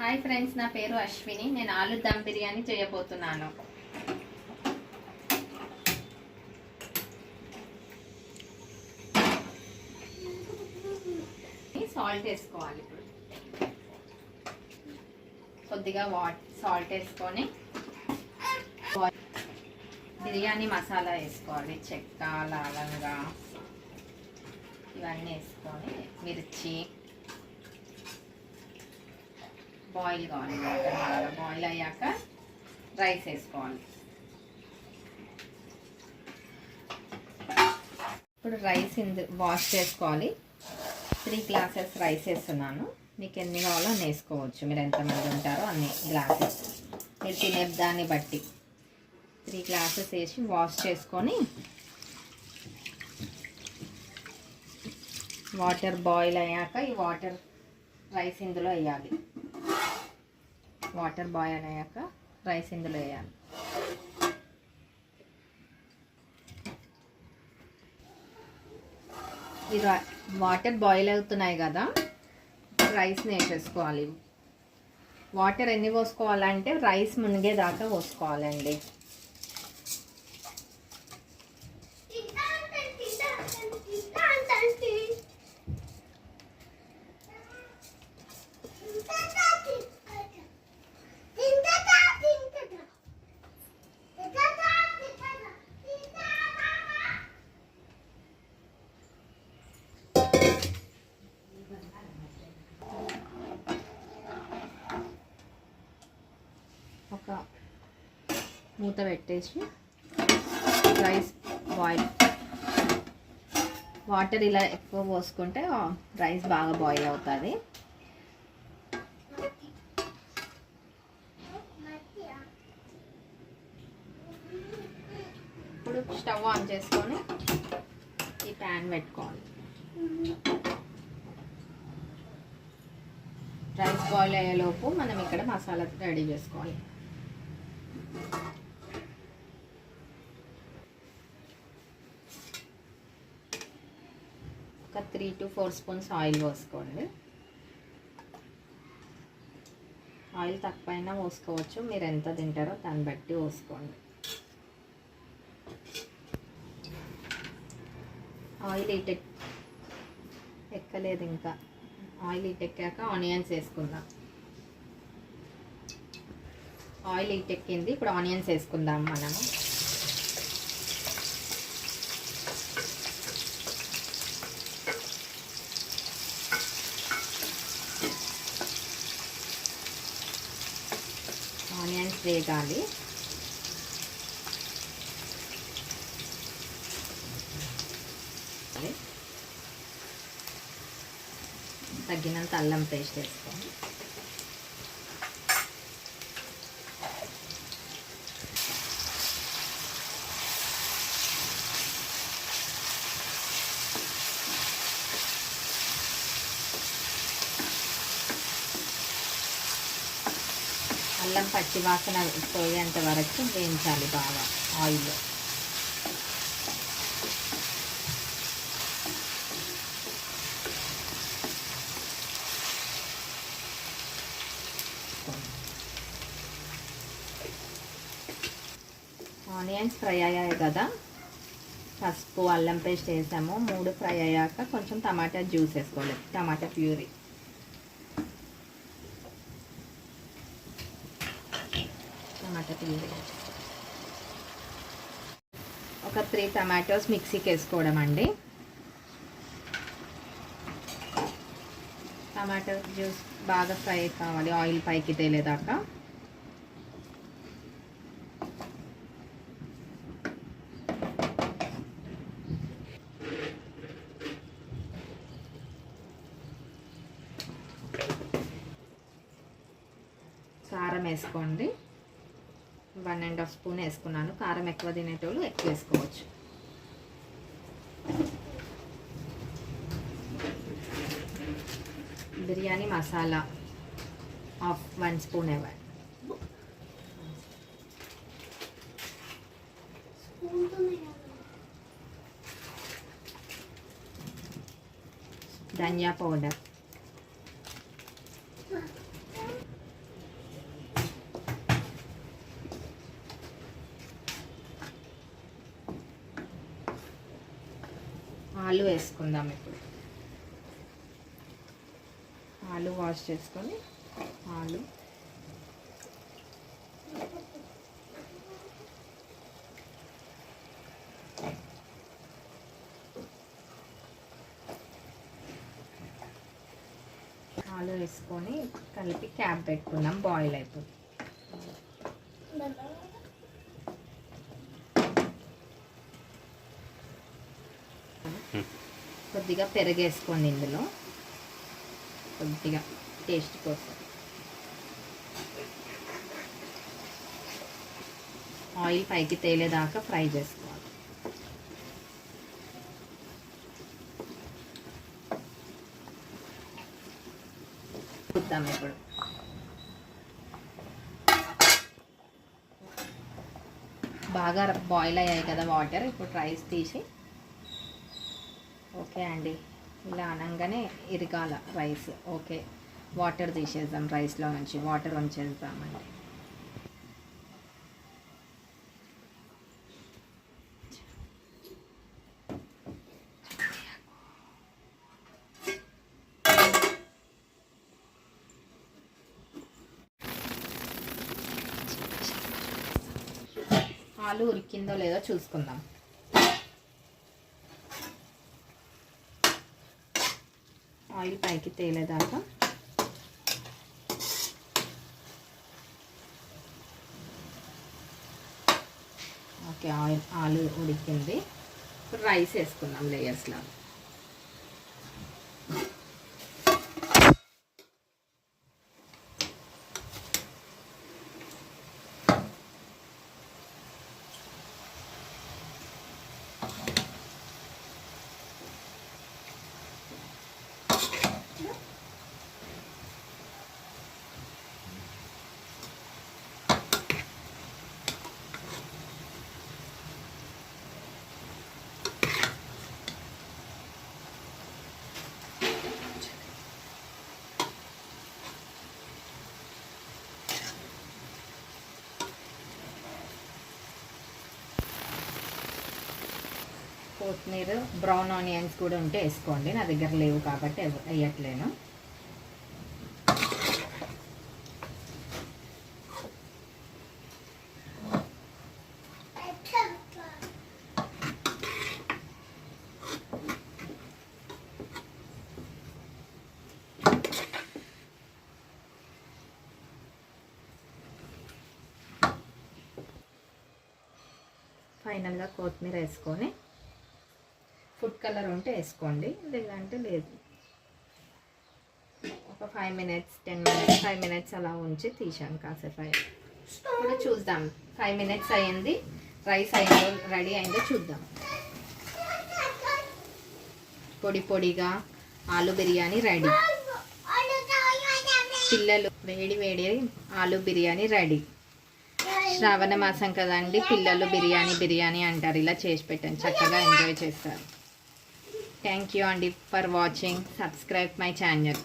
Hi friends, నా పేరు అశ్విని. నేను ఆలు దమ్ బిర్యానీ చేయబోతున్నాను. సాల్ట్ వేసుకోవాలి. ఇప్పుడు కొద్దిగా సాల్ట్ వేసుకొని బిర్యానీ మసాలా వేసుకోవాలి. చెక్క, లవంగా ఇవన్నీ వేసుకొని మిర్చి బాయిల్ కావాలి. వాటర్ బాగా బాయిల్ అయ్యాక రైస్ వేసుకోవాలి. ఇప్పుడు రైస్ వాష్ చేసుకోవాలి. 3 గ్లాసెస్ రైస్ వేస్తున్నాను. మీకు ఎన్ని కావాలో అన్ని వేసుకోవచ్చు. మీరు ఎంతమంది ఉంటారో అన్ని గ్లాసెస్ మీరు తినే దాన్ని బట్టి 3 గ్లాసెస్ వేసి వాష్ చేసుకొని వాటర్ బాయిల్ అయ్యాక ఈ వాటర్ రైస్ ఇందులో వేయాలి. వాటర్ బాయిల్ అయ్యాక రైస్ ఇందులో వేయాలి. ఈ వాటర్ బాయిల్ అవుతున్నాయి కదా, రైస్ని వేసేసుకోవాలి. వాటర్ ఎన్ని పోసుకోవాలంటే రైస్ మునిగేదాకా పోసుకోవాలండి. ఒక మూత పెట్టేసి రైస్ బాయిల్ వాటర్ ఇలా ఎక్కువ పోసుకుంటే రైస్ బాగా బాయిల్ అవుతుంది. ఇప్పుడు స్టవ్ ఆన్ చేసుకొని ఈ ప్యాన్ పెట్టుకోవాలి. రైస్ బాయిల్ అయ్యేలోపు మనం ఇక్కడ మసాలా రెడీ చేసుకోవాలి. ఒక 3 to 4 స్పూన్స్ ఆయిల్ పోసుకోండి. ఆయిల్ తక్కువైనా పోసుకోవచ్చు, మీరు ఎంత తింటారో దాన్ని బట్టి పోసుకోండి. ఆయిల్ ఎక్కలేదు ఇంకా. ఆయిల్ ఎక్కాక ఆనియన్స్ వేసుకుందాం. ఆయిల్ ఎక్కింది, ఇప్పుడు ఆనియన్స్ వేసుకుందాం మనము. ఆనియన్స్ వేగాలి. తగ్గినంత అల్లం పేస్ట్ వేసుకోండి. అల్లం పచ్చి వాసన పోయేంత వరకు వేయించాలి బాగా ఆయిల్లో. ఆనియన్స్ ఫ్రై అయ్యాయి కదా, పసుపు అల్లం పేస్ట్ వేసాము. 3 ఫ్రై అయ్యాక కొంచెం టమాటా జ్యూస్ వేసుకోవాలి, టమాటా ప్యూరీ. ఒక 3 టమాటోస్ మిక్సీకి వేసుకోవడం అండి. టమాటో జ్యూస్ బాగా ఫ్రై కావాలి, ఆయిల్ పైకి తేలేదాకా. కారం వేసుకోండి. 1.5 స్పూన్ వేసుకున్నాను. కారం ఎక్కువ తినేటోళ్ళు ఎక్కువ వేసుకోవచ్చు. బిర్యానీ మసాలా 1 స్పూన్ ఇవ్వండి. ధనియా పౌడర్, ఆలు వేసుకుందాం ఇప్పుడు. ఆలు వాష్ చేసుకొని ఆలు వేసుకొని కలిపి క్యాప్ పెట్టుకుందాం, బాయిల్ అయిపోతుంది. కొద్దిగా పెరుగు వేసుకోండి ఇందులో, కొద్దిగా టేస్ట్ కోసం. ఆయిల్ పైకి తేలేదాకా ఫ్రై చేసుకోవాలి. చూద్దాం ఇప్పుడు. బాగా బాయిల్ అయ్యాయి కదా వాటర్. ఇప్పుడు రైస్ తీసి, ఓకే అండి, ఇలా అనగానే ఇరగాల రైస్. ఓకే, వాటర్ తీసేద్దాం, రైస్లో నుంచి వాటర్ ఉంచేద్దామండి. ఆలు ఉడికిందో లేదో చూసుకుందాం. ఆయిల్ పైకి తేలేదాకా ఓకే, ఆలు ఉడికింది. ఇప్పుడు రైస్ వేసుకుందాం లేయర్స్లో. కొత్తిమీర, బ్రౌన్ ఆనియన్స్ కూడా ఉంటే వేసుకోండి. నా దగ్గర లేవు కాబట్టి వేయట్లేను. ఫైనల్గా కొత్తిమీర వేసుకొని, ఫుడ్ కలర్ ఉంటే వేసుకోండి, లేదంటే లేదు. ఒక 5 మినిట్స్ 10 మినిట్స్ 5 మినిట్స్ అలా ఉంచి తీసాను కాసేపు. ఇప్పుడు చూద్దాం, 5 మినిట్స్ అయ్యింది. రైస్ అయిందో రెడీ అయిందో చూద్దాం. పొడి పొడిగా ఆలు బిర్యానీ రెడీ. పిల్లలు వేడి వేడి ఆలు బిర్యానీ రెడీ. శ్రావణ మాసం కదండి, పిల్లలు బిర్యానీ అంటారు. ఇలా చేసి పెట్టండి, చక్కగా ఎంజాయ్ చేస్తారు. థ్యాంక్ యూ అండి for watching. Subscribe my channel.